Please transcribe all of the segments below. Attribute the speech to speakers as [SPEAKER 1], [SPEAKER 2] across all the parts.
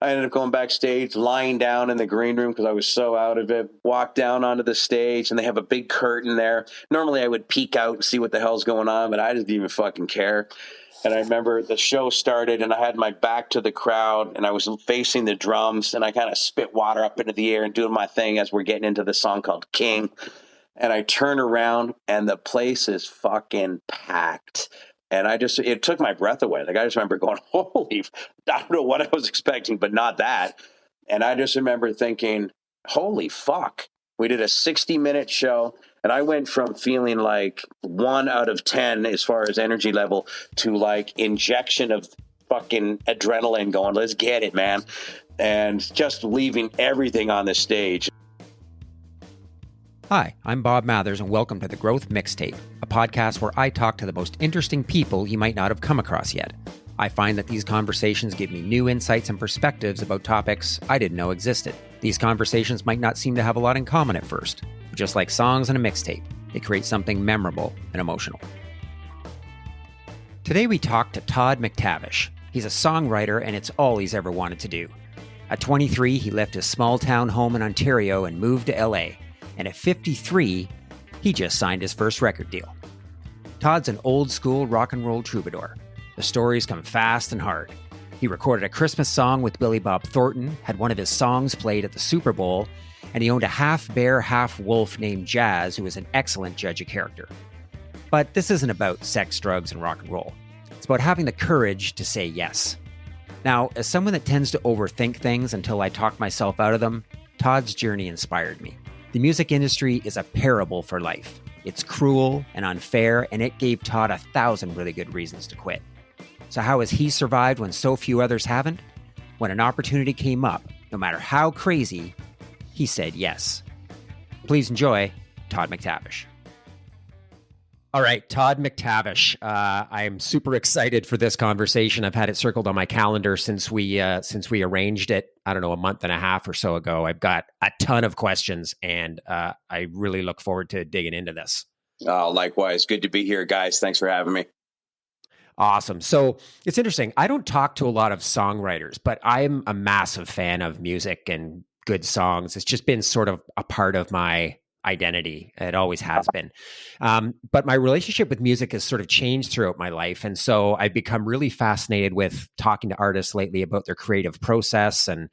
[SPEAKER 1] I ended up going backstage, lying down in the green room because I was so out of it. Walked down onto the stage, and they have a big curtain there. Normally, I would peek out and see what the hell's going on, but I didn't even fucking care. And I remember the show started, and I had my back to the crowd, and I was facing the drums, and I kind of spit water up into the air and doing my thing as we're getting into the song called King. And I turn around, and the place is fucking packed. And it took my breath away. Like, I just remember going, holy, I don't know what I was expecting, but not that. And I just remember thinking, holy fuck. We did a 60-minute show, and I went from feeling like 1 out of 10 as far as energy level to like injection of fucking adrenaline going, let's get it, man. And just leaving everything on the stage.
[SPEAKER 2] Hi, I'm Bob Mathers, and welcome to The Growth Mixtape, a podcast where I talk to the most interesting people you might not have come across yet. I find that these conversations give me new insights and perspectives about topics I didn't know existed. These conversations might not seem to have a lot in common at first, but just like songs and a mixtape, they create something memorable and emotional. Today we talk to Todd McTavish. He's a songwriter, and it's all he's ever wanted to do. At 23, he left his small-town home in Ontario and moved to LA. And at 53, he just signed his first record deal. Todd's an old-school rock and roll troubadour. The stories come fast and hard. He recorded a Christmas song with Billy Bob Thornton, had one of his songs played at the Superbowl, and he owned a half-bear, half-wolf named Jazz, who was an excellent judge of character. But this isn't about sex, drugs, and rock and roll. It's about having the courage to say yes. Now, as someone that tends to overthink things until I talk myself out of them, Todd's journey inspired me. The music industry is a parable for life. It's cruel and unfair, and it gave Todd 1,000 really good reasons to quit. So how has he survived when so few others haven't? When an opportunity came up, no matter how crazy, he said yes. Please enjoy Todd McTavish. All right, Todd McTavish. I'm super excited for this conversation. I've had it circled on my calendar since we arranged it, I don't know, a month and a half or so ago. I've got a ton of questions, and I really look forward to digging into this.
[SPEAKER 1] Likewise. Good to be here, guys. Thanks for having me.
[SPEAKER 2] Awesome. So it's interesting. I don't talk to a lot of songwriters, but I'm a massive fan of music and good songs. It's just been sort of a part of my identity. It always has been. But my relationship with music has sort of changed throughout my life. And so I've become really fascinated with talking to artists lately about their creative process. And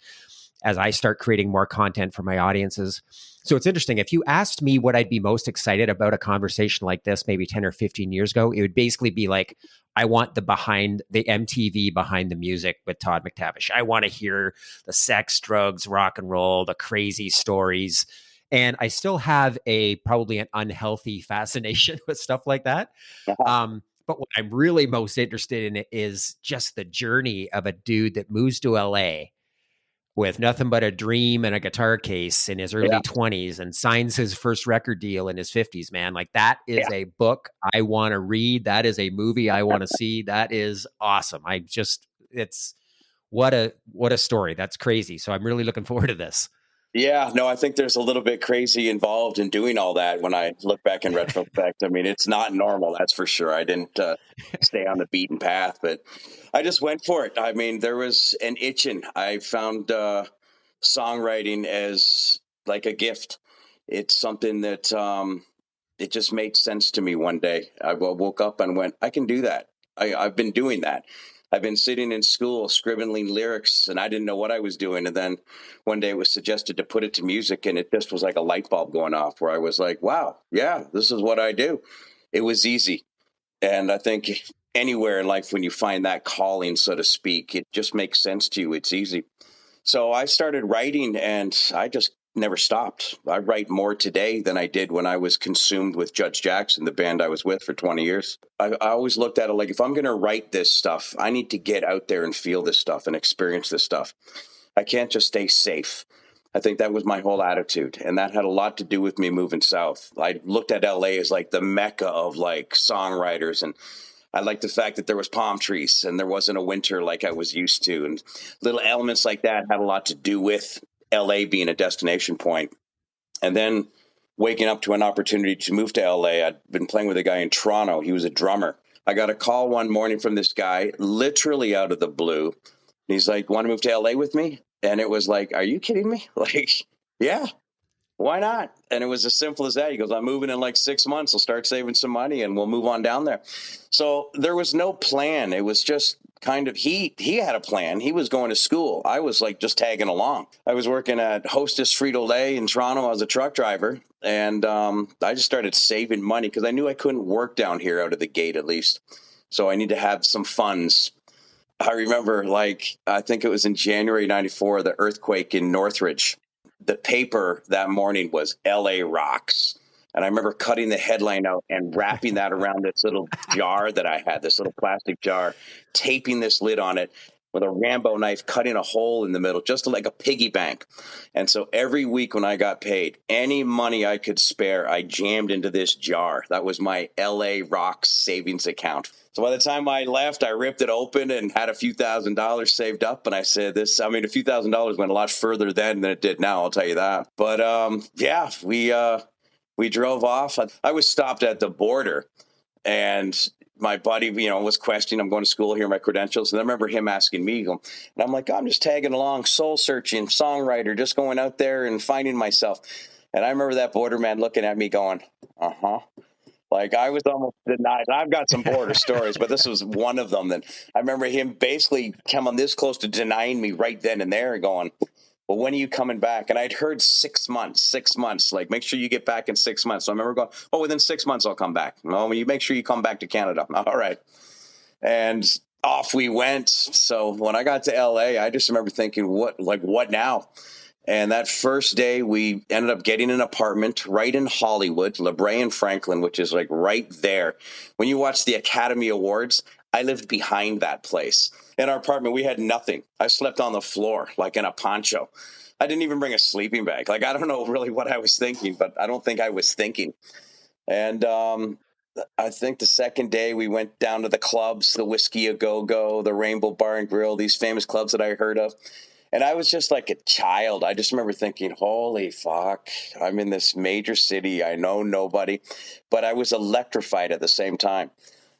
[SPEAKER 2] as I start creating more content for my audiences. So it's interesting. If you asked me what I'd be most excited about a conversation like this, maybe 10 or 15 years ago, it would basically be like, I want the MTV behind the music with Todd McTavish. I want to hear the sex, drugs, rock and roll, the crazy stories. And I still have probably an unhealthy fascination with stuff like that. But what I'm really most interested in is just the journey of a dude that moves to LA with nothing but a dream and a guitar case in his early 20s and signs his first record deal in his 50s, man. Like, that is a book I want to read. That is a movie I want to see. That is awesome. What a story. That's crazy. So I'm really looking forward to this.
[SPEAKER 1] Yeah, no, I think there's a little bit crazy involved in doing all that when I look back in retrospect. I mean, it's not normal, that's for sure. I didn't stay on the beaten path, but I just went for it. I mean, there was an itching. I found songwriting as like a gift. It's something that it just made sense to me one day. I woke up and went, I can do that. I've been doing that. I've been sitting in school scribbling lyrics, and I didn't know what I was doing. And then one day it was suggested to put it to music, and it just was like a light bulb going off where I was like, wow, yeah, this is what I do. It was easy. And I think anywhere in life, when you find that calling, so to speak, it just makes sense to you. It's easy. So I started writing, and I just never stopped. I write more today than I did when I was consumed with Judge Jackson, the band I was with for 20 years. I always looked at it like, if I'm going to write this stuff, I need to get out there and feel this stuff and experience this stuff. I can't just stay safe. I think that was my whole attitude. And that had a lot to do with me moving south. I looked at LA as like the mecca of like songwriters. And I liked the fact that there was palm trees and there wasn't a winter like I was used to. And little elements like that had a lot to do with LA being a destination point. And then waking up to an opportunity to move to LA. I'd been playing with a guy in Toronto. He was a drummer. I got a call one morning from this guy, literally out of the blue, he's like, want to move to LA with me? And it was like, are you kidding me? Like, yeah, why not? And it was as simple as that. He goes, I'm moving in like 6 months. I'll start saving some money and we'll move on down there. So there was no plan. It was just kind of, he had a plan. He was going to school. I was like just tagging along. I was working at Hostess Frito-Lay in Toronto. I was a truck driver. And I just started saving money because I knew I couldn't work down here out of the gate at least. So I need to have some funds. I remember, like, I think it was in January 94, the earthquake in Northridge. The paper that morning was LA Rocks. And I remember cutting the headline out and wrapping that around this little jar that I had, this little plastic jar, taping this lid on it with a Rambo knife, cutting a hole in the middle, just like a piggy bank. And so every week when I got paid, any money I could spare, I jammed into this jar. That was my LA Rocks savings account. So by the time I left, I ripped it open and had a few $1,000s saved up. And I said, a few $1,000s went a lot further then than it did now, I'll tell you that. But yeah, we drove off. I was stopped at the border, and my buddy, was questioning, I'm going to school here, my credentials. And I remember him asking me, and I'm like, I'm just tagging along, soul searching, songwriter, just going out there and finding myself. And I remember that border man looking at me going, uh-huh. Like I was almost denied. I've got some border stories, but this was one of them. That I remember him basically coming this close to denying me right then and there and going, well, when are you coming back? And I'd heard 6 months, like make sure you get back in 6 months. So I remember going, oh, within 6 months, I'll come back. Well, you make sure you come back to Canada. All right. And off we went. So when I got to LA, I just remember thinking, what now? And that first day, we ended up getting an apartment right in Hollywood, La Brea and Franklin, which is like right there. When you watch the Academy Awards, I lived behind that place. In our apartment, we had nothing. I slept on the floor, like in a poncho. I didn't even bring a sleeping bag. Like, I don't know really what I was thinking, but I don't think I was thinking. And I think the second day we went down to the clubs, the Whiskey A Go-Go, the Rainbow Bar and Grill, these famous clubs that I heard of. And I was just like a child. I just remember thinking, holy fuck, I'm in this major city. I know nobody, but I was electrified at the same time.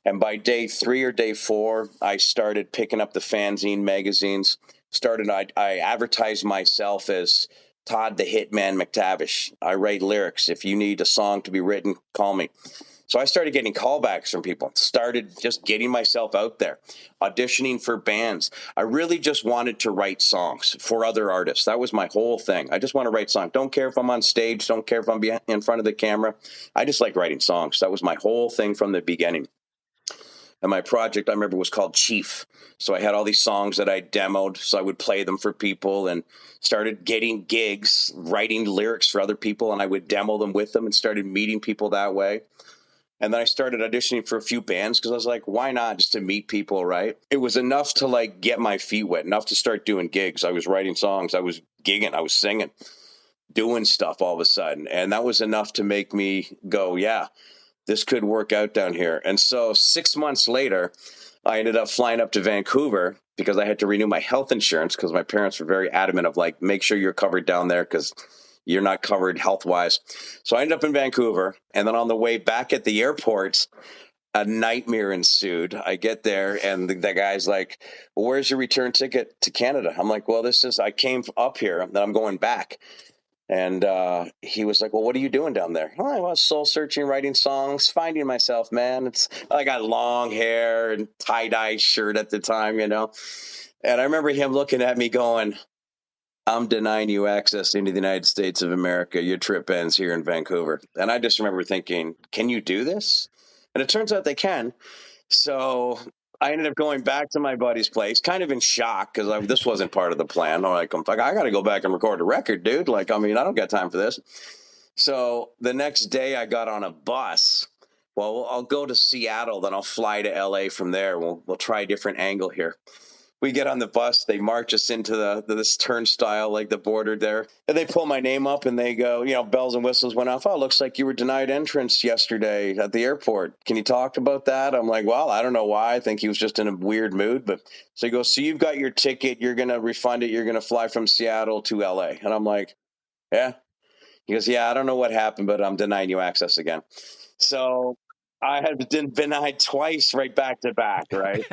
[SPEAKER 1] And by day 3 or day 4, I started picking up the fanzine magazines. I advertised myself as Todd the Hitman McTavish. I write lyrics. If you need a song to be written, call me. So I started getting callbacks from people, started just getting myself out there, auditioning for bands. I really just wanted to write songs for other artists. That was my whole thing. I just want to write songs. Don't care if I'm on stage. Don't care if I'm in front of the camera. I just like writing songs. That was my whole thing from the beginning. And my project, I remember, was called Chief. So I had all these songs that I demoed, so I would play them for people and started getting gigs, writing lyrics for other people, and I would demo them with them and started meeting people that way. And then I started auditioning for a few bands because I was like, why not, just to meet people, right? It was enough to like get my feet wet, enough to start doing gigs. I was writing songs, I was gigging, I was singing, doing stuff all of a sudden. And that was enough to make me go, yeah, this could work out down here. And so 6 months later, I ended up flying up to Vancouver because I had to renew my health insurance because my parents were very adamant of like, make sure you're covered down there because you're not covered health-wise. So I ended up in Vancouver. And then on the way back at the airport, a nightmare ensued. I get there and the guy's like, well, where's your return ticket to Canada? I'm like, well, I came up here, then I'm going back. And he was like, well, what are you doing down there? Oh, I was soul searching, writing songs, finding myself, man. I got long hair and tie-dye shirt at the time, And I remember him looking at me going, I'm denying you access into the United States of America. Your trip ends here in Vancouver. And I just remember thinking, can you do this? And it turns out they can. So I ended up going back to my buddy's place, kind of in shock because this wasn't part of the plan. I'm like, I got to go back and record a record, dude. I don't got time for this. So the next day I got on a bus. Well, I'll go to Seattle, then I'll fly to LA from there. We'll try a different angle here. We get on the bus, they march us into this turnstile, like the border there. And they pull my name up and they go, bells and whistles went off. Oh, looks like you were denied entrance yesterday at the airport. Can you talk about that? I'm like, well, I don't know why. I think he was just in a weird mood. But so he goes, so you've got your ticket. You're going to refund it. You're going to fly from Seattle to LA. And I'm like, yeah. He goes, yeah, I don't know what happened, but I'm denying you access again. So I had been denied twice right back to back, right?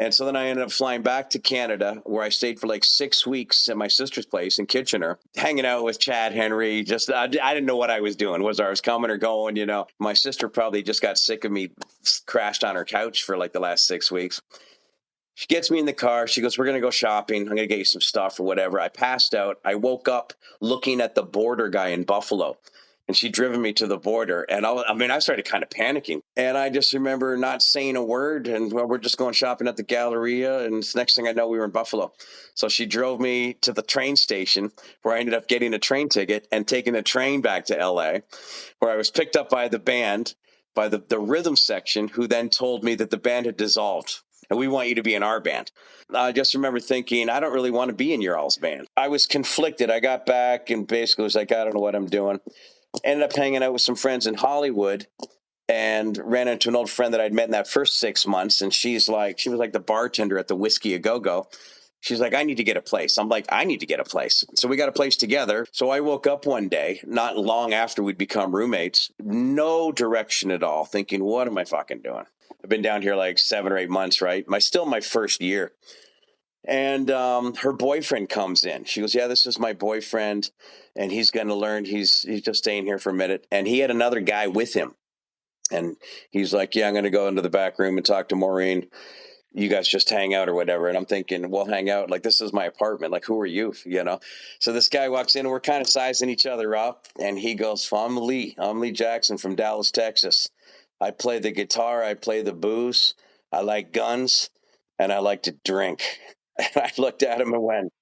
[SPEAKER 1] And so then I ended up flying back to Canada, where I stayed for like 6 weeks at my sister's place in Kitchener, hanging out with Chad Henry. Just I didn't know what I was doing, whether I was coming or going. You know, my sister probably just got sick of me, crashed on her couch for like the last 6 weeks. She gets me in the car. She goes, "We're going to go shopping. I'm going to get you some stuff or whatever." I passed out. I woke up looking at the border guy in Buffalo. And she'd driven me to the border. And I started kind of panicking. And I just remember not saying a word. And well, we're just going shopping at the Galleria. And the next thing I know, we were in Buffalo. So she drove me to the train station, where I ended up getting a train ticket and taking a train back to LA, where I was picked up by the band, by the rhythm section, who then told me that the band had dissolved. And we want you to be in our band. I just remember thinking, I don't really want to be in your all's band. I was conflicted. I got back and basically was like, I don't know what I'm doing. Ended up hanging out with some friends in Hollywood and ran into an old friend that I'd met in that first 6 months. And she was like the bartender at the Whiskey A Go-Go. She's like, "I need to get a place." I'm like, "I need to get a place." So we got a place together. So I woke up one day, not long after we'd become roommates, no direction at all, thinking, what am I fucking doing? I've been down here like 7 or 8 months, right? Still my first year. And her boyfriend comes in. She goes, "Yeah, this is my boyfriend, and he's going to learn. He's just staying here for a minute." And he had another guy with him. And he's like, "Yeah, I'm going to go into the back room and talk to Maureen. You guys just hang out or whatever." And I'm thinking, we'll hang out. Like, this is my apartment. Like, who are you? You know? So this guy walks in and we're kind of sizing each other up. And he goes, "I'm Lee. I'm Lee Jackson from Dallas, Texas. I play the guitar. I play the booze. I like guns. And I like to drink." And I looked at him and went,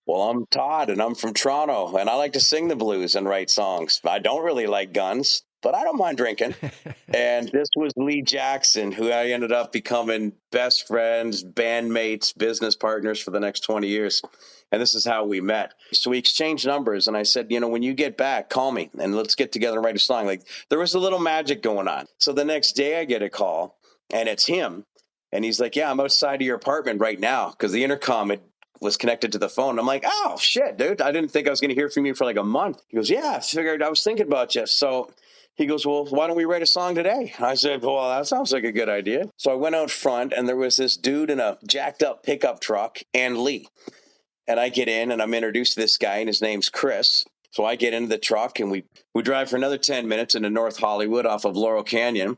[SPEAKER 1] "Well, I'm Todd, and I'm from Toronto, and I like to sing the blues and write songs. I don't really like guns, but I don't mind drinking." And this was Lee Jackson, who I ended up becoming best friends, bandmates, business partners for the next 20 years. And this is how we met. So we exchanged numbers, and I said, "When you get back, call me, and let's get together and write a song." Like, there was a little magic going on. So the next day I get a call, and it's him. And he's like, "Yeah, I'm outside of your apartment right now," because the intercom was connected to the phone. I'm like, "Oh, shit, dude. I didn't think I was going to hear from you for like a month." He goes, "Yeah, I was thinking about you." So he goes, "Well, why don't we write a song today?" I said, "Well, that sounds like a good idea." So I went out front, and there was this dude in a jacked up pickup truck and Lee. And I get in, and I'm introduced to this guy, and his name's Chris. So I get into the truck, and we drive for another 10 minutes into North Hollywood off of Laurel Canyon.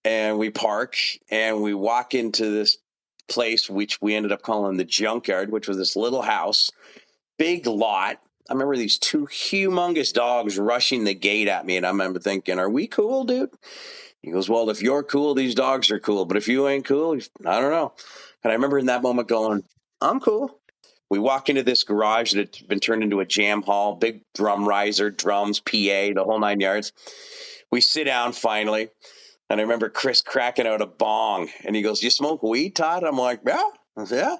[SPEAKER 1] And we park, and we walk into this place, which we ended up calling the Junkyard, which was this little house, big lot. I remember these two humongous dogs rushing the gate at me, and I remember thinking, "Are we cool, dude?" He goes, "Well, if you're cool, these dogs are cool. But if you ain't cool, I don't know." And I remember in that moment going, "I'm cool." We walk into this garage that had been turned into a jam hall, big drum riser, drums, PA, the whole 9 yards. We sit down finally. And I remember Chris cracking out a bong, and he goes, "You smoke weed, Todd?" I'm like, "Yeah." I said, "Yeah."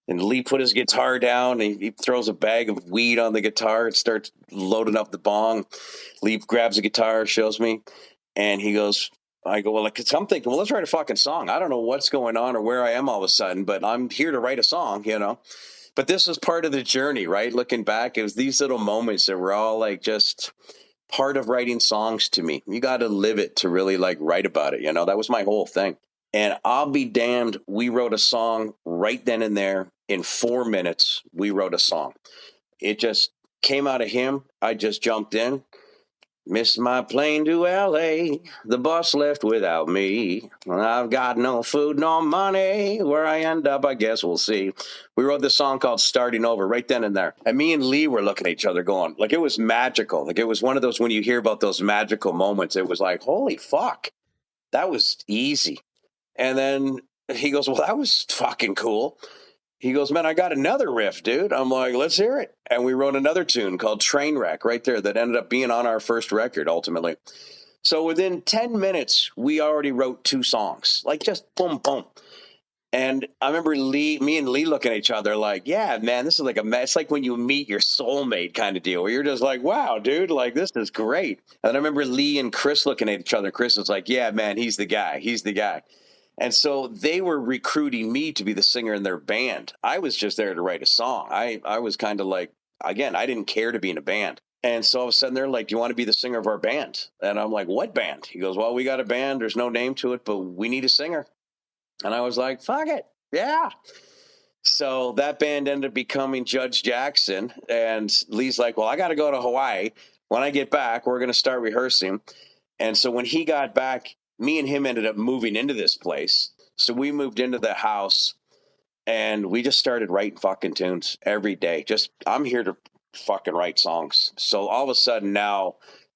[SPEAKER 1] And Lee put his guitar down, and he throws a bag of weed on the guitar and starts loading up the bong. Lee grabs the guitar, shows me, and he goes, I go, "Well, I'm thinking, well, let's write a fucking song. I don't know what's going on or where I am all of a sudden, but I'm here to write a song, But this was part of the journey, right? Looking back, it was these little moments that were all like just part of writing songs to me. You got to live it to really like write about it. That was my whole thing. And I'll be damned, we wrote a song right then and there. In 4 minutes, we wrote a song. It just came out of him. I just jumped in. "Missed my plane to LA. The bus left without me. I've got no food, no money. Where I end up, I guess we'll see." We wrote this song called "Starting Over" right then and there. And me and Lee were looking at each other going, like, it was magical. Like, it was one of those, when you hear about those magical moments, it was like, holy fuck, that was easy. And then he goes, "Well, that was fucking cool." He goes, "Man, I got another riff, dude." I'm like, "Let's hear it." And we wrote another tune called Trainwreck right there that ended up being on our first record ultimately. So within 10 minutes, we already wrote 2 songs, like just boom, boom. And I remember me and Lee looking at each other like, "Yeah, man, this is like it's like when you meet your soulmate kind of deal where you're just like, wow, dude, like this is great." And I remember Lee and Chris looking at each other. Chris was like, "Yeah, man, he's the guy. He's the guy." And so they were recruiting me to be the singer in their band. I was just there to write a song. I was kind of like, again, I didn't care to be in a band. And so all of a sudden they're like, "Do you want to be the singer of our band?" And I'm like, "What band?" He goes, "Well, we got a band. There's no name to it, but we need a singer." And I was like, "Fuck it. Yeah. So that band ended up becoming Judge Jackson. And Lee's like, well, I got to go to Hawaii. When I get back, we're going to start rehearsing. And so when he got back, me and him ended up moving into this place. So we moved into the house and we just started writing fucking tunes every day. Just, I'm here to fucking write songs. So all of a sudden now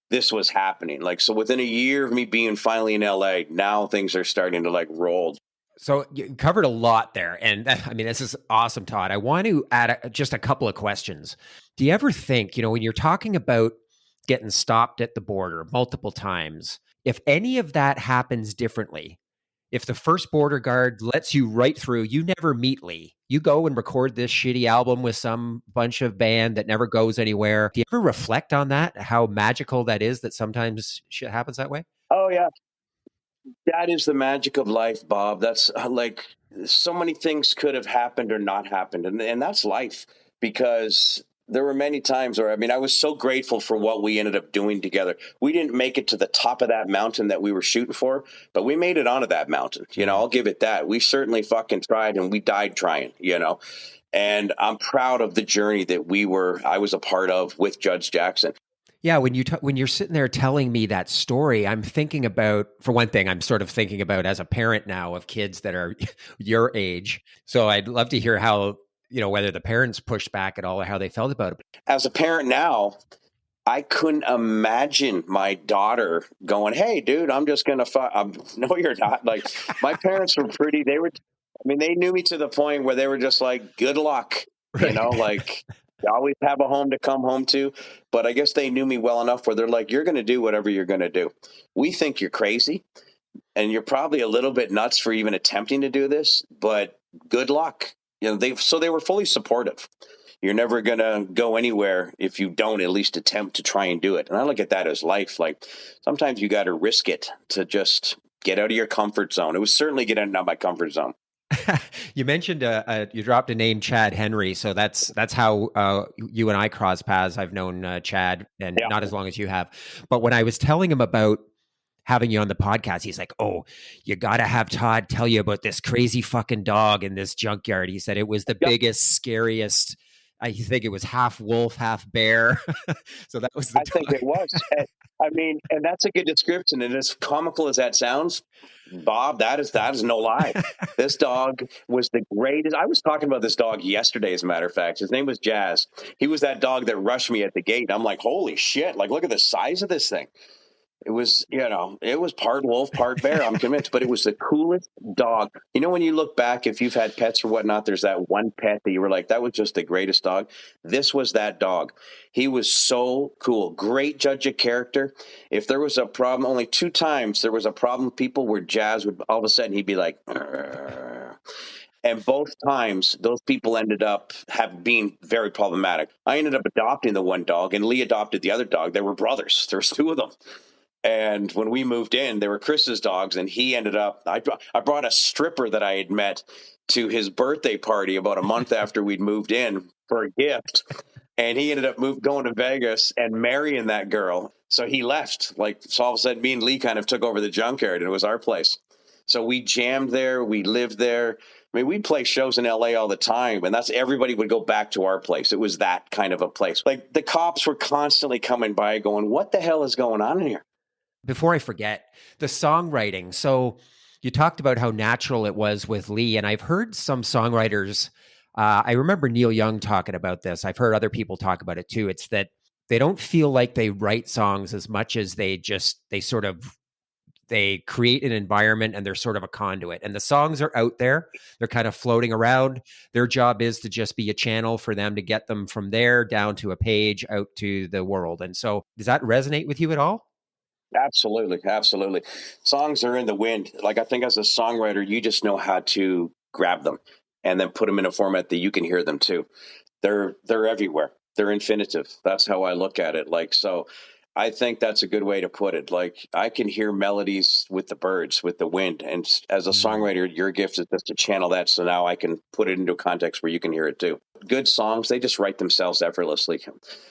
[SPEAKER 1] this was happening. Like, so within a year of me being finally in LA, now things are starting to like roll.
[SPEAKER 2] So you covered a lot there. And I mean, this is awesome, Todd. I want to add just a couple of questions. Do you ever think, when you're talking about getting stopped at the border multiple times, if any of that happens differently, if the first border guard lets you right through, you never meet Lee. You go and record this shitty album with some bunch of band that never goes anywhere. Do you ever reflect on that? How magical that is that sometimes shit happens that way?
[SPEAKER 1] Oh, yeah. That is the magic of life, Bob. That's like so many things could have happened or not happened. And that's life, because there were many times where, I mean, I was so grateful for what we ended up doing together. We didn't make it to the top of that mountain that we were shooting for, but we made it onto that mountain. I'll give it that. We certainly fucking tried, and we died trying, and I'm proud of the journey that I was a part of with Judge Jackson.
[SPEAKER 2] Yeah, when you're sitting there telling me that story, I'm thinking about, for one thing, I'm sort of thinking about as a parent now of kids that are your age. So I'd love to hear how, whether the parents pushed back at all or how they felt about it.
[SPEAKER 1] As a parent now, I couldn't imagine my daughter going, "Hey, dude, I'm just going to no, you're not." Like, my parents were they knew me to the point where they were just like, "Good luck."
[SPEAKER 2] Right.
[SPEAKER 1] Like, you always have a home to come home to. But I guess they knew me well enough where they're like, "You're going to do whatever you're going to do. We think you're crazy, and you're probably a little bit nuts for even attempting to do this, but good luck." They were fully supportive. You're never going to go anywhere if you don't at least attempt to try and do it. And I look at that as life. Like, sometimes you got to risk it to just get out of your comfort zone. It was certainly getting out of my comfort zone.
[SPEAKER 2] You mentioned you dropped a name, Chad Henry. So that's how you and I cross paths. I've known Chad, and not as long as you have. But when I was telling him about having you on the podcast, he's like, "Oh, you got to have Todd tell you about this crazy fucking dog in this junkyard." He said it was the biggest, scariest. I think it was half wolf, half bear. So that was the dog.
[SPEAKER 1] I think it was. And that's a good description. And as comical as that sounds, Bob, that is no lie. This dog was the greatest. I was talking about this dog yesterday, as a matter of fact. His name was Jazz. He was that dog that rushed me at the gate. I'm like, holy shit. Like, look at the size of this thing. It was, it was part wolf, part bear, I'm convinced, but it was the coolest dog. When you look back, if you've had pets or whatnot, there's that one pet that you were like, that was just the greatest dog. This was that dog. He was so cool. Great judge of character. If there was a problem, only 2 times there was a problem, people where Jazz would all of a sudden, he'd be like, "Arr." And both times, those people ended up being very problematic. I ended up adopting the one dog, and Lee adopted the other dog. They were brothers. There was 2 of them. And when we moved in, they were Chris's dogs, and he ended up, I brought a stripper that I had met to his birthday party about a month after we'd moved in for a gift. And he ended up going to Vegas and marrying that girl. So he left. So all of a sudden, me and Lee kind of took over the junkyard, and it was our place. So we jammed there. We lived there. I mean, we'd play shows in LA all the time, and everybody would go back to our place. It was that kind of a place. Like, the cops were constantly coming by going, "What the hell is going on in here?"
[SPEAKER 2] Before I forget, the songwriting. So you talked about how natural it was with Lee, and I've heard some songwriters, I remember Neil Young talking about this. I've heard other people talk about it too. It's that they don't feel like they write songs as much as they create an environment, and they're sort of a conduit. And the songs are out there. They're kind of floating around. Their job is to just be a channel for them to get them from there down to a page out to the world. And so does that resonate with you at all?
[SPEAKER 1] Absolutely. Absolutely. Songs are in the wind. Like, I think as a songwriter, you just know how to grab them and then put them in a format that you can hear them too. They're everywhere. They're infinitive. That's how I look at it. Like, so I think that's a good way to put it. Like, I can hear melodies with the birds, with the wind. And as a songwriter, your gift is just to channel that. So now I can put it into a context where you can hear it too. Good songs, they just write themselves effortlessly.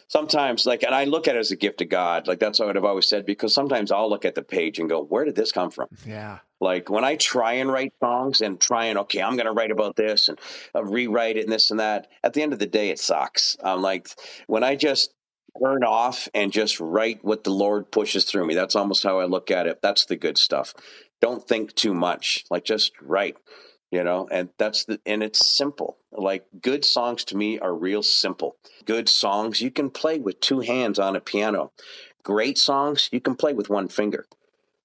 [SPEAKER 1] Sometimes, and I look at it as a gift of God. Like, that's what I've always said, because sometimes I'll look at the page and go, where did this come from?
[SPEAKER 2] Yeah.
[SPEAKER 1] Like when I try and write songs and okay, I'm going to write about this and rewrite it and this and that. At the end of the day, it sucks. Like when I just turn off and just write what the Lord pushes through me. That's almost how I look at it. That's the good stuff. Don't think too much. Like just write, and and it's simple. Like good songs to me are real simple. Good songs you can play with two hands on a piano. Great songs you can play with one finger.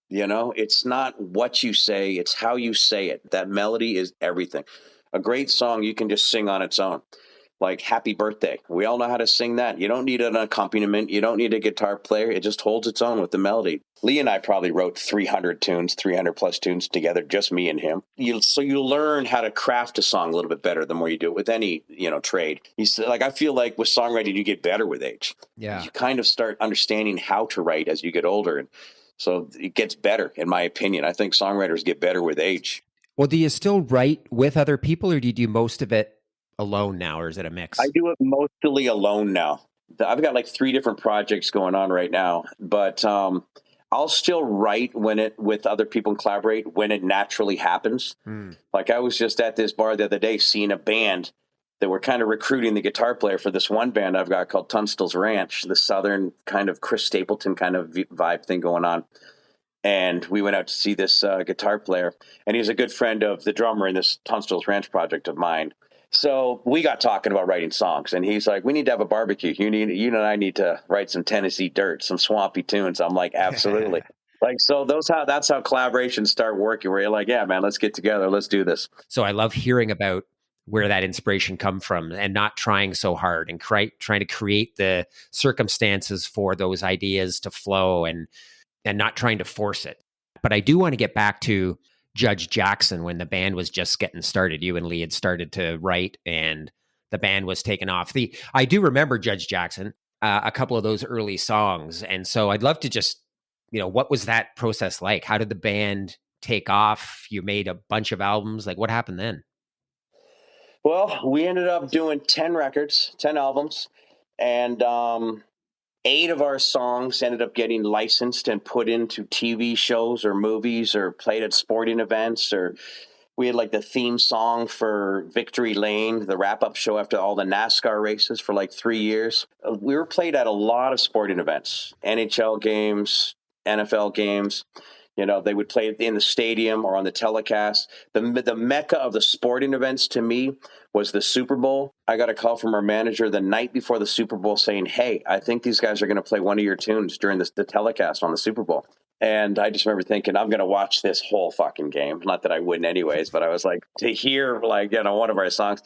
[SPEAKER 1] It's not what you say, it's how you say it. That melody is everything. A great song you can just sing on its own. Like Happy Birthday. We all know how to sing that. You don't need an accompaniment. You don't need a guitar player. It just holds its own with the melody. Lee and I probably wrote 300 tunes, 300 plus tunes together, just me and him. So you learn how to craft a song a little bit better the more you do it with any, trade. I feel like with songwriting, you get better with age.
[SPEAKER 2] Yeah.
[SPEAKER 1] You kind of start understanding how to write as you get older. And so it gets better, in my opinion. I think songwriters get better with age.
[SPEAKER 2] Well, do you still write with other people, or do you do most of it alone now, or is it a mix?
[SPEAKER 1] I do it mostly alone now. I've got like 3 different projects going on right now, but I'll still write with other people and collaborate when it naturally happens. Like I was just at this bar the other day seeing a band that were kind of recruiting the guitar player for this one band I've got called Tunstall's Ranch, the Southern kind of Chris Stapleton kind of vibe thing going on. And we went out to see this guitar player, and he's a good friend of the drummer in this Tunstall's Ranch project of mine. So we got talking about writing songs, and he's like, we need to have a barbecue. You and I need to write some Tennessee dirt, some swampy tunes. I'm like, absolutely. So that's how collaborations start working, where you're like, yeah, man, let's get together. Let's do this.
[SPEAKER 2] So I love hearing about where that inspiration come from and not trying so hard and trying to create the circumstances for those ideas to flow and not trying to force it. But I do want to get back to Judge Jackson when the band was just getting started. You and Lee had started to write and the band was taking off. I do remember Judge Jackson, a couple of those early songs. And so I'd love to just, what was that process like? How did the band take off? You made a bunch of albums. Like what happened then?
[SPEAKER 1] Well, we ended up doing 10 records, 10 albums, and 8 of our songs ended up getting licensed and put into TV shows or movies or played at sporting events. Or we had like the theme song for Victory Lane, the wrap-up show after all the NASCAR races for like 3 years. We were played at a lot of sporting events, NHL games, NFL games. They would play it in the stadium or on the telecast. The mecca of the sporting events to me was the Super Bowl. I got a call from our manager the night before the Super Bowl saying, hey, I think these guys are going to play one of your tunes during the telecast on the Super Bowl. And I just remember thinking, I'm going to watch this whole fucking game. Not that I wouldn't anyways, but I was like, to hear one of our songs.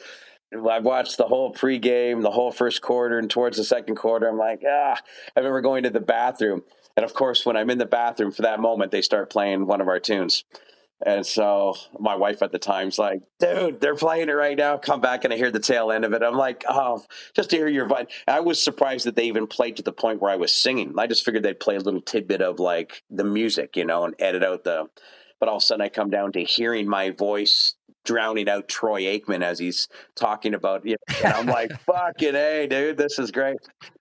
[SPEAKER 1] I watched the whole pregame, the whole first quarter, and towards the second quarter, I'm like, I remember going to the bathroom. And of course, when I'm in the bathroom for that moment, they start playing one of our tunes. And so my wife at the time's like, dude, they're playing it right now. Come back and I hear the tail end of it. I'm like, oh, just to hear your voice. I was surprised that they even played to the point where I was singing. I just figured they'd play a little tidbit of like the music, and edit out but all of a sudden I come down to hearing my voice drowning out Troy Aikman as he's talking about it. And I'm like, fucking hey, dude, this is great.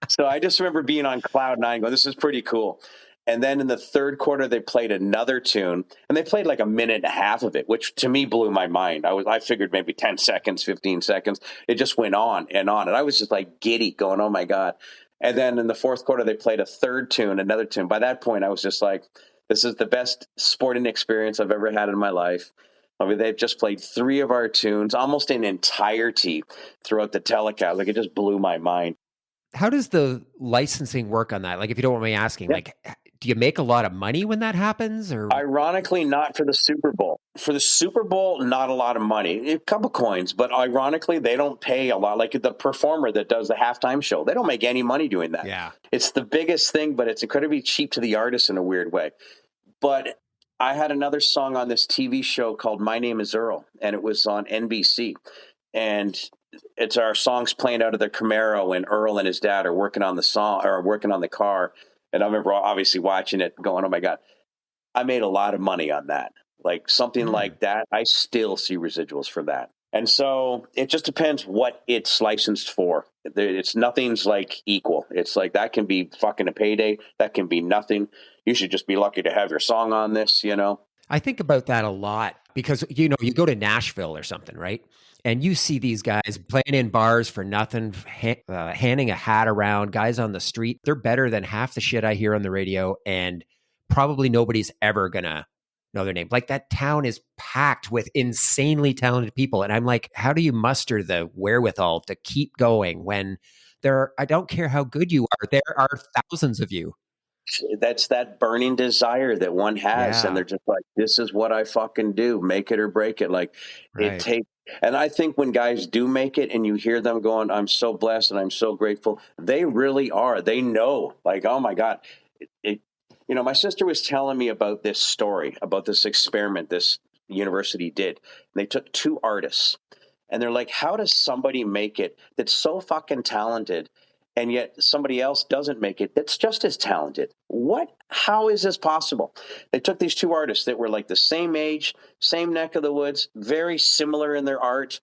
[SPEAKER 1] So I just remember being on cloud 9 going, this is pretty cool. And then in the third quarter, they played another tune, and they played like a minute and a half of it, which to me blew my mind. I figured maybe 10 seconds, 15 seconds. It just went on. And I was just like giddy going, oh my God. And then in the fourth quarter, they played a third tune, another tune. By that point, I was just like, this is the best sporting experience I've ever had in my life. I mean, they've just played 3 of our tunes almost in entirety throughout the telecast. Like, it just blew my mind.
[SPEAKER 2] How does the licensing work on that? Like, if you don't want me asking, like, do you make a lot of money when that happens? Or
[SPEAKER 1] ironically, not for the Super Bowl. For the Super Bowl, not a lot of money, a couple coins. But ironically, they don't pay a lot. Like the performer that does the halftime show, they don't make any money doing that.
[SPEAKER 2] Yeah,
[SPEAKER 1] it's the biggest thing, but it's incredibly cheap to the artist in a weird way. But I had another song on this TV show called My Name is Earl, and it was on NBC. And it's our songs playing out of the Camaro, and Earl and his dad are working on the song or working on the car. And I remember obviously watching it going, oh my God, I made a lot of money on that. Like something like that. I still see residuals for that. And so it just depends what it's licensed for. Nothing's like equal. It's like that can be fucking a payday. That can be nothing. You should just be lucky to have your song on this,
[SPEAKER 2] I think about that a lot because, you go to Nashville or something, right? And you see these guys playing in bars for nothing, handing a hat around, guys on the street. They're better than half the shit I hear on the radio, and probably nobody's ever going to know their name. Like, that town is packed with insanely talented people. And I'm like, how do you muster the wherewithal to keep going when I don't care how good you are, there are thousands of you.
[SPEAKER 1] That's that burning desire that one has, and
[SPEAKER 2] Yeah,
[SPEAKER 1] they're just like, this is what I fucking do, make it or break it. Like, it
[SPEAKER 2] right.
[SPEAKER 1] takes. And I think when guys do make it and you hear them going, I'm so blessed and I'm so grateful, they really are. They know, like, oh my God. it, my sister was telling me about this story, about this experiment this university did. They took two artists, and they're like, how does somebody make it that's so fucking talented, and yet somebody else doesn't make it that's just as talented? How is this possible? They took these two artists that were like the same age, same neck of the woods, very similar in their art,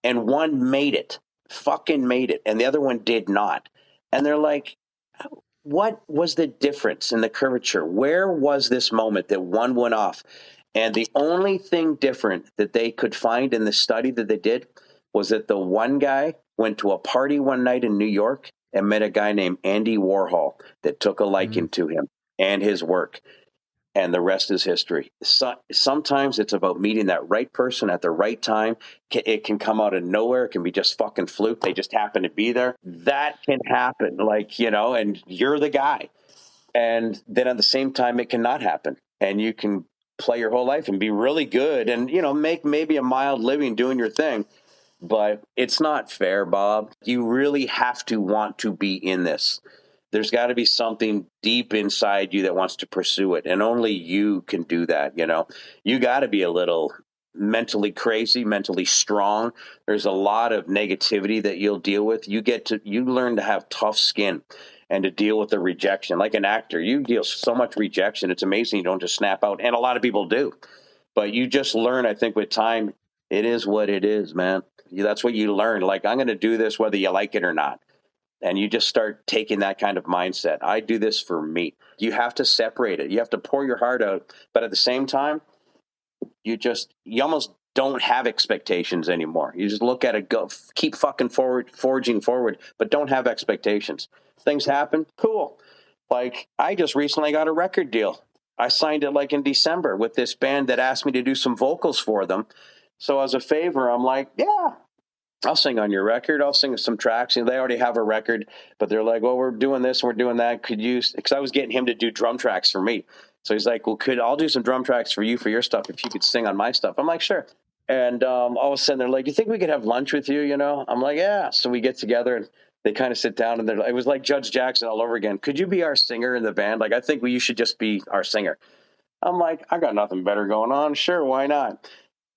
[SPEAKER 1] and one made it, fucking made it, and the other one did not. And they're like, what was the difference in the curvature? Where was this moment that one went off? And the only thing different that they could find in the study that they did was that the one guy went to a party one night in New York and met a guy named Andy Warhol that took a liking
[SPEAKER 2] Mm.
[SPEAKER 1] to him and his work. And the rest is history. Sometimes it's about meeting that right person at the right time. It can come out of nowhere. It can be just fucking fluke. They just happen to be there. That can happen, and you're the guy. And then at the same time, it cannot happen. And you can play your whole life and be really good and, make maybe a mild living doing your thing. But it's not fair, Bob. You really have to want to be in this. There's got to be something deep inside you that wants to pursue it. And only you can do that. You got to be a little mentally crazy, mentally strong. There's a lot of negativity that you'll deal with. You learn to have tough skin and to deal with the rejection. Like an actor, you deal so much rejection. It's amazing you don't just snap out. And a lot of people do. But you just learn, I think, with time, it is what it is, man. That's what you learn. Like, I'm going to do this whether you like it or not. And you just start taking that kind of mindset. I do this for me. You have to separate it. You have to pour your heart out. But at the same time, you almost don't have expectations anymore. You just look at it, go, keep fucking forging forward, but don't have expectations. Things happen. Cool. Like, I just recently got a record deal. I signed it like in December with this band that asked me to do some vocals for them. So as a favor, I'm like, yeah, I'll sing on your record. I'll sing some tracks. They already have a record, but they're like, well, we're doing this and we're doing that. Could you, because I was getting him to do drum tracks for me. So he's like, well, I'll do some drum tracks for you for your stuff if you could sing on my stuff. I'm like, sure. And all of a sudden they're like, you think we could have lunch with you? I'm like, yeah. So we get together and they kind of sit down and it was like Judge Jackson all over again. Could you be our singer in the band? Like, I think you should just be our singer. I'm like, I got nothing better going on. Sure, why not?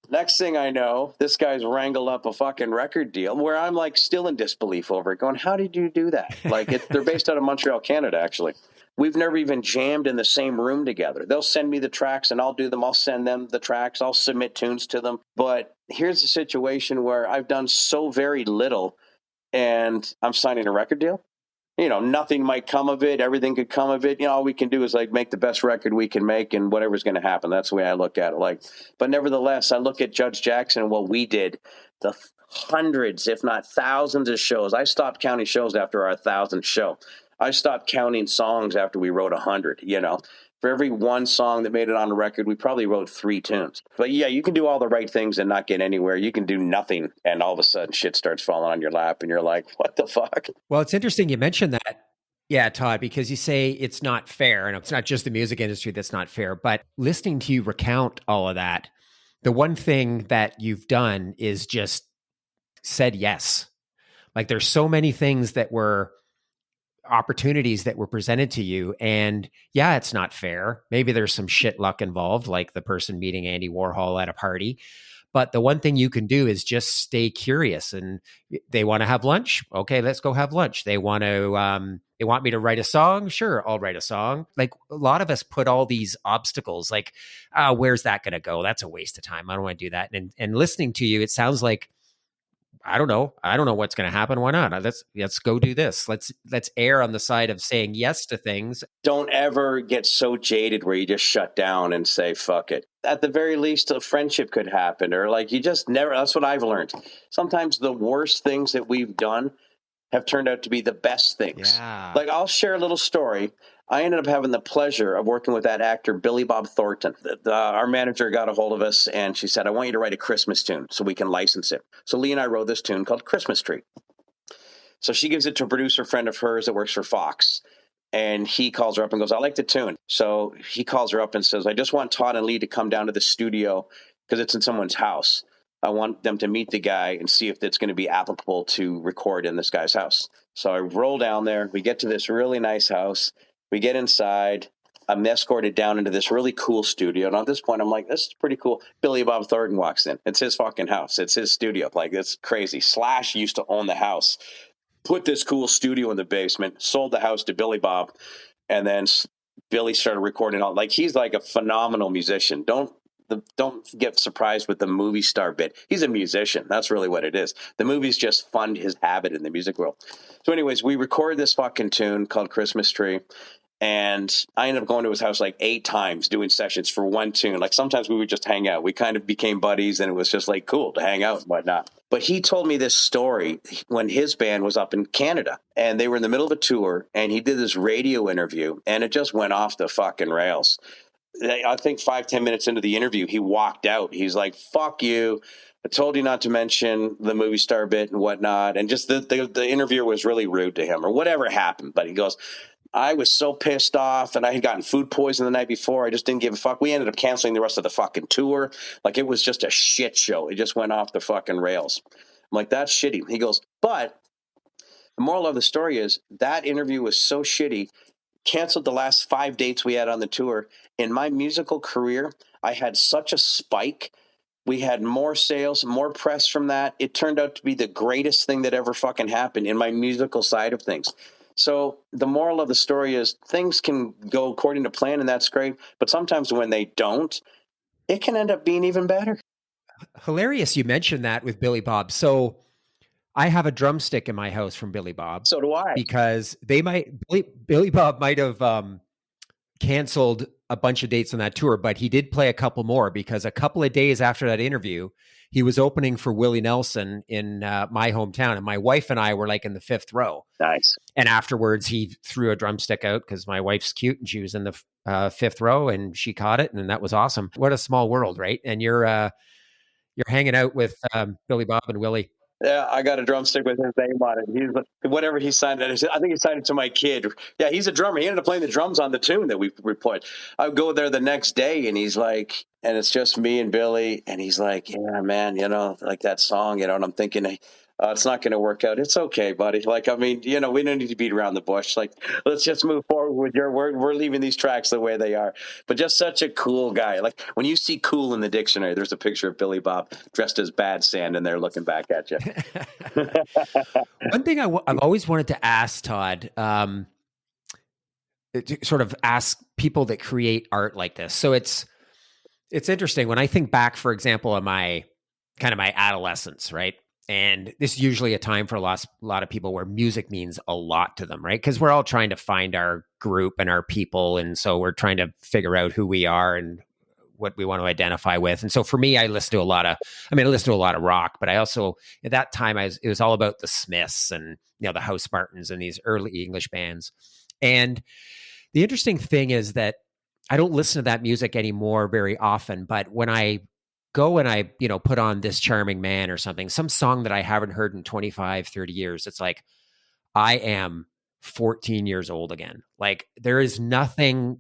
[SPEAKER 1] Next thing I know, this guy's wrangled up a fucking record deal where I'm like still in disbelief over it, going, how did you do that? Like, they're based out of Montreal, Canada, actually. We've never even jammed in the same room together. They'll send me the tracks and I'll do them. I'll send them the tracks. I'll submit tunes to them. But here's a situation where I've done so very little and I'm signing a record deal. Nothing might come of it. Everything could come of it. All we can do is like make the best record we can make and whatever's going to happen. That's the way I look at it. Like, but nevertheless, I look at Judge Jackson and what we did, the hundreds, if not thousands of shows. I stopped counting shows after our 1,000th show. I stopped counting songs after we wrote 100, For every one song that made it on a record, we probably wrote 3 tunes. But yeah, you can do all the right things and not get anywhere. You can do nothing, and all of a sudden shit starts falling on your lap, and you're like, what the fuck?
[SPEAKER 2] Well, it's interesting you mentioned that. Yeah, Todd, because you say it's not fair, and it's not just the music industry that's not fair, but listening to you recount all of that, the one thing that you've done is just said yes. Like, there's so many things that were opportunities that were presented to you, and yeah, it's not fair. Maybe there's some shit luck involved, like the person meeting Andy Warhol at a party. But the one thing you can do is just stay curious. And they want to have lunch. Okay, let's go have lunch. They want me to write a song. Sure, I'll write a song. Like, a lot of us put all these obstacles, like, where's that going to go? That's a waste of time. I don't want to do that. And listening to you, it sounds like I don't know. I don't know what's going to happen. Why not? Let's go do this. Let's err on the side of saying yes to things.
[SPEAKER 1] Don't ever get so jaded where you just shut down and say, fuck it. At the very least, a friendship could happen, or like you just never, that's what I've learned. Sometimes the worst things that we've done have turned out to be the best things.
[SPEAKER 2] Yeah.
[SPEAKER 1] Like I'll share a little story. I ended up having the pleasure of working with that actor, Billy Bob Thornton. Our manager got a hold of us and she said, I want you to write a Christmas tune so we can license it. So Lee and I wrote this tune called Christmas Tree. So she gives it to a producer friend of hers that works for Fox. And he calls her up and goes, I like the tune. So he calls her up and says, I just want Todd and Lee to come down to the studio because it's in someone's house. I want them to meet the guy and see if it's going to be applicable to record in this guy's house. So I roll down there. We get to this really nice house. We get inside. I'm escorted down into this really cool studio. And at this point, I'm like, this is pretty cool. Billy Bob Thornton walks in. It's his fucking house. It's his studio. Like, it's crazy. Slash used to own the house. Put this cool studio in the basement, sold the house to Billy Bob. And then Billy started recording all. Like, he's like a phenomenal musician. Don't get surprised with the movie star bit. He's a musician. That's really what it is. The movies just fund his habit in the music world. So anyways, we recorded this fucking tune called Christmas Tree. And I ended up going to his house like 8 times doing sessions for one tune. Like sometimes we would just hang out. We kind of became buddies and it was just like cool to hang out and whatnot. But he told me this story when his band was up in Canada and they were in the middle of a tour and he did this radio interview and it just went off the fucking rails. I think 5-10 minutes into the interview, he walked out. He's like, fuck you. I told you not to mention the movie star bit and whatnot. And just the interviewer was really rude to him or whatever happened. But he goes, I was so pissed off and I had gotten food poisoning the night before. I just didn't give a fuck. We ended up canceling the rest of the fucking tour. Like it was just a shit show. It just went off the fucking rails. I'm like, that's shitty. He goes, but the moral of the story is that interview was so shitty, canceled the last 5 dates we had on the tour. In my musical career, I had such a spike. We had more sales, more press from that. It turned out to be the greatest thing that ever fucking happened in my musical side of things. So the moral of the story is things can go according to plan and that's great. But sometimes when they don't, it can end up being even better.
[SPEAKER 2] Hilarious you mentioned that with Billy Bob. So I have a drumstick in my house from Billy Bob.
[SPEAKER 1] So do I.
[SPEAKER 2] Because Billy Bob might have canceled a bunch of dates on that tour, but he did play a couple more because a couple of days after that interview, he was opening for Willie Nelson in my hometown. And my wife and I were like in the 5th row.
[SPEAKER 1] Nice.
[SPEAKER 2] And afterwards he threw a drumstick out because my wife's cute and she was in the 5th row and she caught it. And that was awesome. What a small world, right? And you're hanging out with Billy Bob and Willie.
[SPEAKER 1] Yeah, I got a drumstick with his name on it. He's whatever he signed it. I think he signed it to my kid. Yeah, he's a drummer. He ended up playing the drums on the tune that we played. I would go there the next day, and he's like, and it's just me and Billy, and he's like, yeah, man, like that song, and I'm thinking, it's not going to work out. It's okay, buddy. Like, I mean, we don't need to beat around the bush. Like, let's just move forward with we're leaving these tracks the way they are. But just such a cool guy. Like, when you see cool in the dictionary, there's a picture of Billy Bob dressed as Bad Sand in there looking back at you.
[SPEAKER 2] One thing I've always wanted to ask, Todd, to sort of ask people that create art like this. So it's interesting. When I think back, for example, on my adolescence, right? And this is usually a time for a lot of people where music means a lot to them, right? Because we're all trying to find our group and our people. And so we're trying to figure out who we are and what we want to identify with. And so for me, I listen to a lot of rock, but I also, at that time, it was all about the Smiths and, the House Martins and these early English bands. And the interesting thing is that I don't listen to that music anymore very often, but when I go and I, put on This Charming Man or something, some song that I haven't heard in 25, 30 years, it's like, I am 14 years old again. Like there is nothing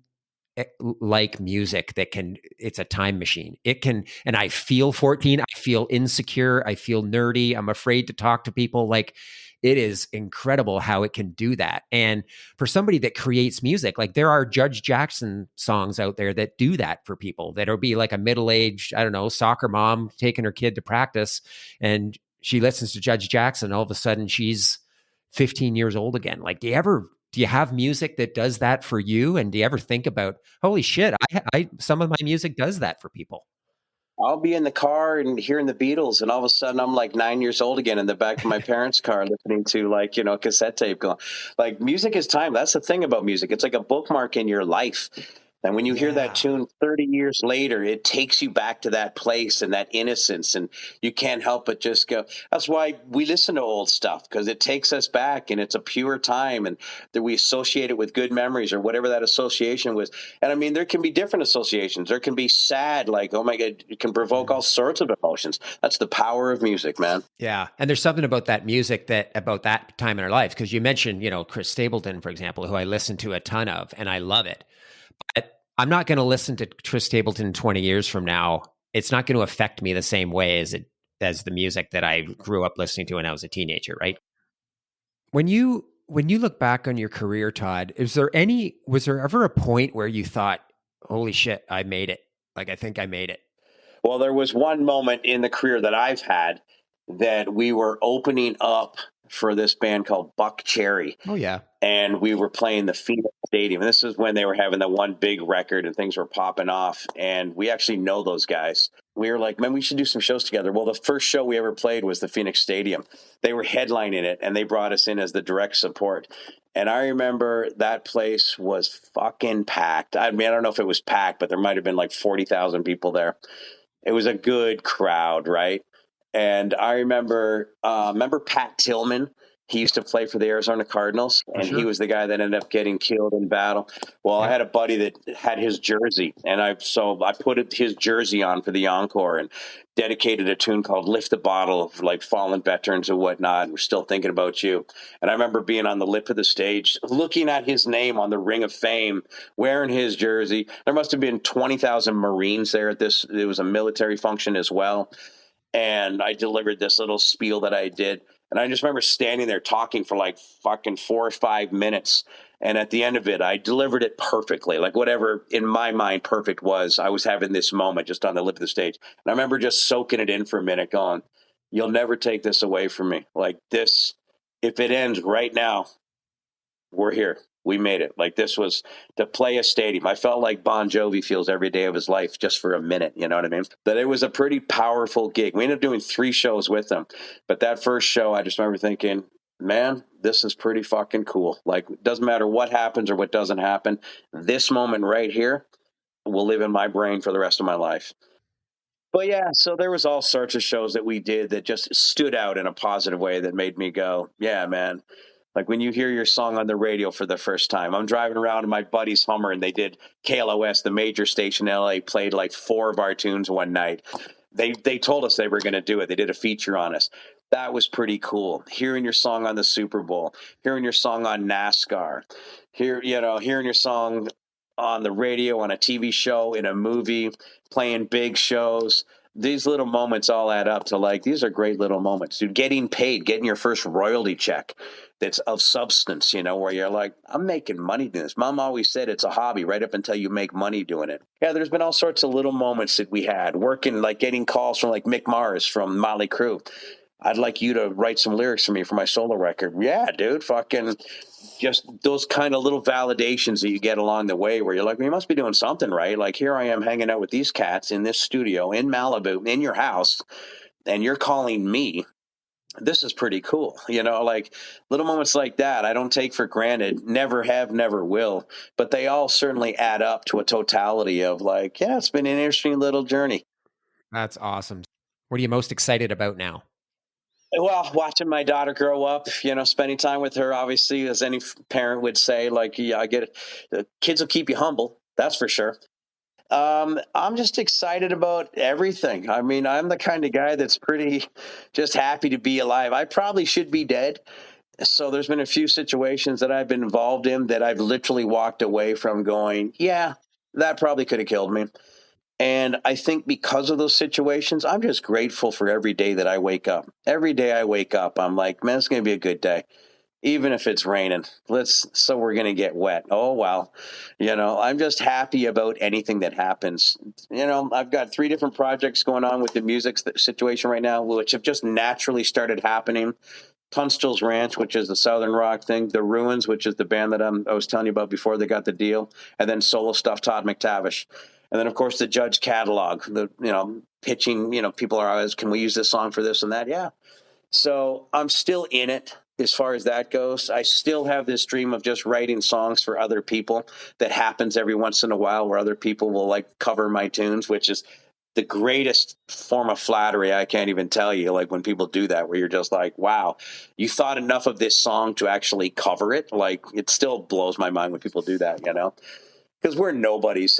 [SPEAKER 2] like music it's a time machine. It can, and I feel 14, I feel insecure, I feel nerdy, I'm afraid to talk to people. Like it is incredible how it can do that. And for somebody that creates music, like there are Judge Jackson songs out there that do that for people. That'll be like a middle-aged, I don't know, soccer mom taking her kid to practice and she listens to Judge Jackson. All of a sudden she's 15 years old again. Like, do you have music that does that for you? And do you ever think about, holy shit, some of my music does that for people?
[SPEAKER 1] I'll be in the car and hearing the Beatles, and all of a sudden I'm like 9 years old again in the back of my parents' car, listening to like cassette tape going. Like music is time. That's the thing about music. It's like a bookmark in your life. And when you hear that
[SPEAKER 2] Yeah.
[SPEAKER 1] tune 30 years later, it takes you back to that place and that innocence, and you can't help but just go. That's why we listen to old stuff, because it takes us back, and it's a pure time, and that we associate it with good memories or whatever that association was. And I mean, there can be different associations. There can be sad, like, oh my God, it can provoke all sorts of emotions. That's the power of music, man.
[SPEAKER 2] Yeah. And there's something about that music about that time in our life. Cause you mentioned, Chris Stapleton, for example, who I listen to a ton of, and I love it. But I'm not going to listen to Chris Stapleton 20 years from now. It's not going to affect me the same way as the music that I grew up listening to when I was a teenager, right? When you look back on your career, Todd, was there ever a point where you thought, "Holy shit, I made it. Like I think I made it."
[SPEAKER 1] Well, there was one moment in the career that I've had that we were opening up for this band called Buck Cherry,
[SPEAKER 2] Oh yeah.
[SPEAKER 1] and we were playing the Phoenix Stadium. And this is when they were having the one big record and things were popping off. And we actually know those guys. We were like, man, we should do some shows together. Well, the first show we ever played was the Phoenix Stadium. They were headlining it, and they brought us in as the direct support. And I remember that place was fucking packed. I mean, I don't know if it was packed, but there might have been like 40,000 people there. It was a good crowd, right? And I remember Pat Tillman. He used to play for the Arizona Cardinals,
[SPEAKER 2] For
[SPEAKER 1] and he
[SPEAKER 2] sure.
[SPEAKER 1] was the guy that ended up getting killed in battle. Well, I
[SPEAKER 2] Yeah.
[SPEAKER 1] had a buddy that had his jersey, and I put his jersey on for the encore and dedicated a tune called "Lift the Bottle" of like fallen veterans and whatnot. And we're still thinking about you. And I remember being on the lip of the stage, looking at his name on the Ring of Fame, wearing his jersey. There must have been 20,000 Marines there at this. It was a military function as well. And I delivered this little spiel that I did. And I just remember standing there talking for like fucking 4 or 5 minutes. And at the end of it, I delivered it perfectly. Like whatever in my mind perfect was, I was having this moment just on the lip of the stage. And I remember just soaking it in for a minute, going, you'll never take this away from me. Like this, if it ends right now, we're here. We made it. Like this was to play a stadium. I felt like Bon Jovi feels every day of his life just for a minute. You know what I mean? That it was a pretty powerful gig. We ended up doing 3 shows with them. But that first show, I just remember thinking, man, this is pretty fucking cool. Like, it doesn't matter what happens or what doesn't happen. This moment right here will live in my brain for the rest of my life. But yeah, so there was all sorts of shows that we did that just stood out in a positive way that made me go, yeah, man. Like when you hear your song on the radio for the first time, I'm driving around in my buddy's Hummer, and they did KLOS, the major station in LA, played like 4 of our tunes one night. They told us they were going to do it. They did a feature on us. That was pretty cool. Hearing your song on the Super Bowl, hearing your song on NASCAR, hearing your song on the radio, on a TV show, in a movie, playing big shows. These little moments all add up to like, these are great little moments. Dude, getting paid, getting your first royalty check that's of substance, where you're like, I'm making money doing this. Mom always said it's a hobby right up until you make money doing it. Yeah, there's been all sorts of little moments that we had working, like getting calls from like Mick Mars from Motley Crue. I'd like you to write some lyrics for me for my solo record. Yeah, dude, fucking just those kind of little validations that you get along the way where you're like, well, you must be doing something right. Like here I am hanging out with these cats in this studio in Malibu, in your house, and you're calling me. This is pretty cool. Like little moments like that, I don't take for granted, never have, never will, but they all certainly add up to a totality of like, yeah, it's been an interesting little journey.
[SPEAKER 2] That's awesome. What are you most excited about now?
[SPEAKER 1] Well, watching my daughter grow up, spending time with her, obviously, as any parent would say, like, yeah, I get it. The kids will keep you humble. That's for sure. I'm just excited about everything. I mean, I'm the kind of guy that's pretty just happy to be alive. I probably should be dead. So there's been a few situations that I've been involved in that I've literally walked away from going, yeah, that probably could have killed me. And I think because of those situations, I'm just grateful for every day that I wake up. Every day I wake up, I'm like, man, it's going to be a good day. Even if it's raining, so we're going to get wet. Oh, well, I'm just happy about anything that happens. I've got 3 different projects going on with the music situation right now, which have just naturally started happening. Tunstall's Ranch, which is the Southern rock thing, The Ruins, which is the band that I was telling you about before they got the deal, and then solo stuff, Todd McTavish. And then, of course, the judge catalog, pitching, people are always, can we use this song for this and that? Yeah. So I'm still in it as far as that goes. I still have this dream of just writing songs for other people. That happens every once in a while where other people will like cover my tunes, which is the greatest form of flattery. I can't even tell you, like when people do that, where you're just like, wow, you thought enough of this song to actually cover it. Like, it still blows my mind when people do that, because we're nobodies.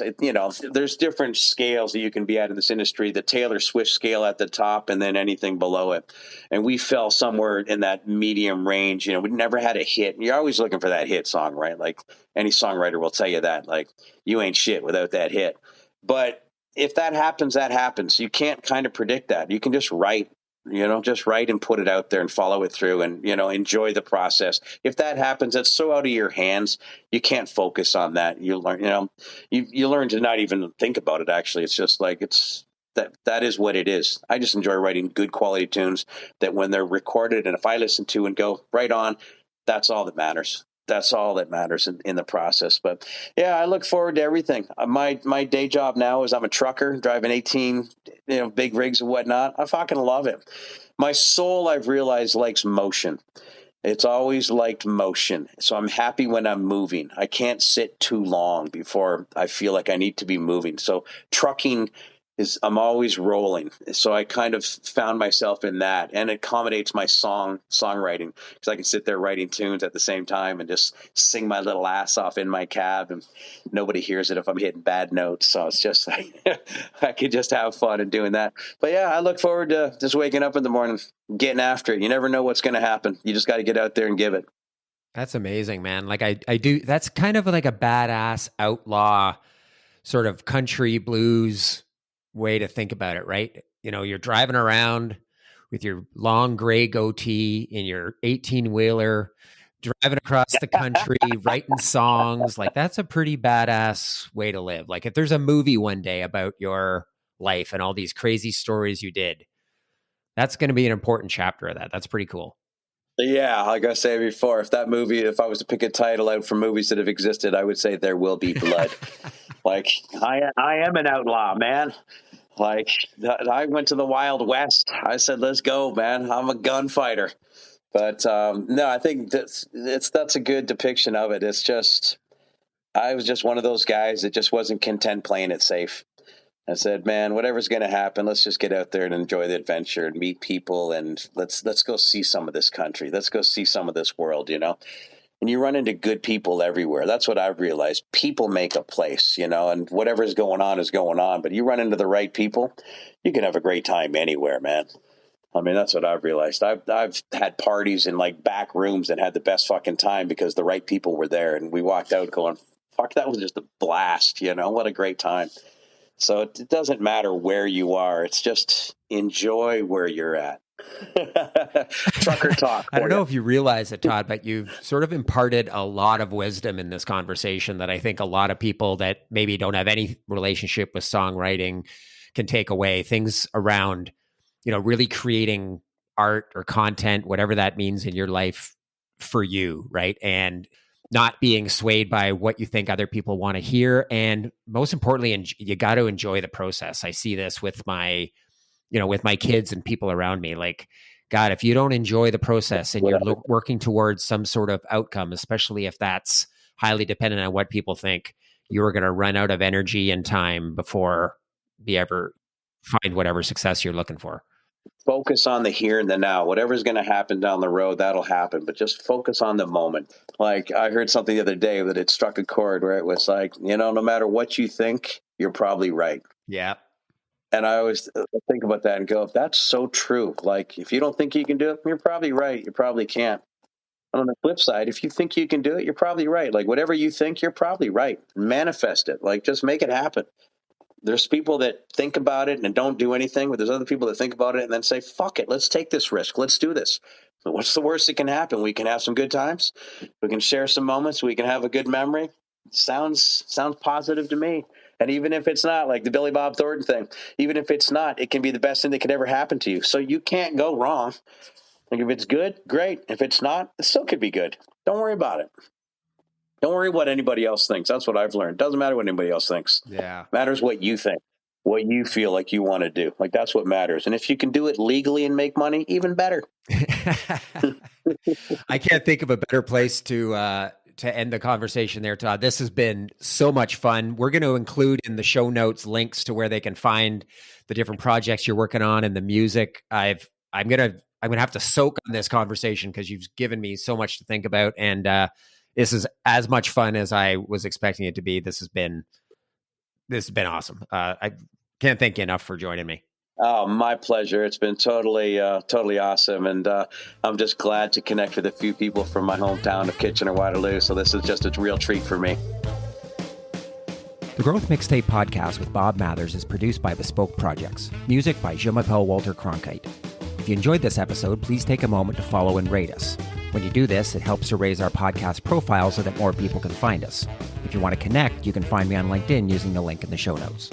[SPEAKER 1] There's different scales that you can be at in this industry. The Taylor Swift scale at the top, and then anything below it. And we fell somewhere in that medium range. We never had a hit. You're always looking for that hit song, right? Like any songwriter will tell you that. Like, you ain't shit without that hit. But if that happens, that happens. You can't kind of predict that. You can just write. Just write and put it out there and follow it through and, enjoy the process. If that happens, that's so out of your hands. You can't focus on that. You learn, you learn to not even think about it. Actually, it's just like, that is what it is. I just enjoy writing good quality tunes that when they're recorded and if I listen to and go right on, that's all that matters. That's all that matters in the process. But yeah, I look forward to everything. My day job now is I'm a trucker driving 18, big rigs and whatnot. I fucking love it. My soul, I've realized, likes motion. It's always liked motion. So I'm happy when I'm moving. I can't sit too long before I feel like I need to be moving. So trucking I'm always rolling. So I kind of found myself in that, and it accommodates my songwriting because I can sit there writing tunes at the same time and just sing my little ass off in my cab, and nobody hears it if I'm hitting bad notes. So it's just like I could just have fun in doing that. But yeah, I look forward to just waking up in the morning, getting after it. You never know what's going to happen. You just got to get out there and give it.
[SPEAKER 2] That's amazing, man. Like I do. That's kind of like a badass outlaw sort of country blues way to think about it, right? You're driving around with your long gray goatee in your 18-wheeler, driving across the country, writing songs. Like, that's a pretty badass way to live. Like, if there's a movie one day about your life and all these crazy stories you did, that's going to be an important chapter of that. That's pretty cool.
[SPEAKER 1] Yeah, like I said before, if I was to pick a title out for movies that have existed, I would say There Will Be Blood. Like, I am an outlaw, man. Like, I went to the Wild West. I said, let's go, man. I'm a gunfighter. But no, I think that's a good depiction of it. It's just, I was just one of those guys that just wasn't content playing it safe. I said, man, whatever's going to happen, let's just get out there and enjoy the adventure and meet people, and let's go see some of this country. Let's go see some of this world, And you run into good people everywhere. That's what I've realized. People make a place, and whatever's going on is going on. But you run into the right people, you can have a great time anywhere, man. I mean, that's what I've realized. I've had parties in like back rooms and had the best fucking time because the right people were there, and we walked out going, "Fuck, that was just a blast!" What a great time. So it doesn't matter where you are. It's just enjoy where you're at. Trucker talk.
[SPEAKER 2] I don't know if you realize it, Todd, but you've sort of imparted a lot of wisdom in this conversation that I think a lot of people that maybe don't have any relationship with songwriting can take away. Things around, really creating art or content, whatever that means in your life for you, right? And not being swayed by what you think other people want to hear. And most importantly, you got to enjoy the process. I see this with my kids and people around me. Like, God, if you don't enjoy the process and you're working towards some sort of outcome, especially if that's highly dependent on what people think, you're going to run out of energy and time before you ever find whatever success you're looking for.
[SPEAKER 1] Focus on the here and the now. Whatever's going to happen down the road, that'll happen. But just focus on the moment. Like, I heard something the other day that it struck a chord where it was like, no matter what you think, you're probably right.
[SPEAKER 2] Yeah.
[SPEAKER 1] And I always think about that and go, that's so true. Like, if you don't think you can do it, you're probably right. You probably can't. And on the flip side, if you think you can do it, you're probably right. Like, whatever you think, you're probably right. Manifest it. Like, just make it happen. There's people that think about it and don't do anything, but there's other people that think about it and then say, fuck it, let's take this risk. Let's do this. But what's the worst that can happen? We can have some good times. We can share some moments. We can have a good memory. Sounds positive to me. And even if it's not, like the Billy Bob Thornton thing, even if it's not, it can be the best thing that could ever happen to you. So you can't go wrong. Like, if it's good, great. If it's not, it still could be good. Don't worry about it. Don't worry what anybody else thinks. That's what I've learned. Doesn't matter what anybody else thinks.
[SPEAKER 2] Yeah.
[SPEAKER 1] Matters what you think, what you feel like you want to do. Like, that's what matters. And if you can do it legally and make money, even better.
[SPEAKER 2] I can't think of a better place to end the conversation there, Todd. This has been so much fun. We're going to include in the show notes links to where they can find the different projects you're working on and the music. I'm gonna have to soak on this conversation because you've given me so much to think about, and this is as much fun as I was expecting it to be. This has been awesome. I can't thank you enough for joining me.
[SPEAKER 1] Oh, my pleasure. It's been totally awesome. And I'm just glad to connect with a few people from my hometown of Kitchener-Waterloo. So this is just a real treat for me.
[SPEAKER 2] The Growth Mixtape podcast with Bob Mathers is produced by Bespoke Projects. Music by Jean-Michel Walter Cronkite. If you enjoyed this episode, please take a moment to follow and rate us. When you do this, it helps to raise our podcast profile so that more people can find us. If you want to connect, you can find me on LinkedIn using the link in the show notes.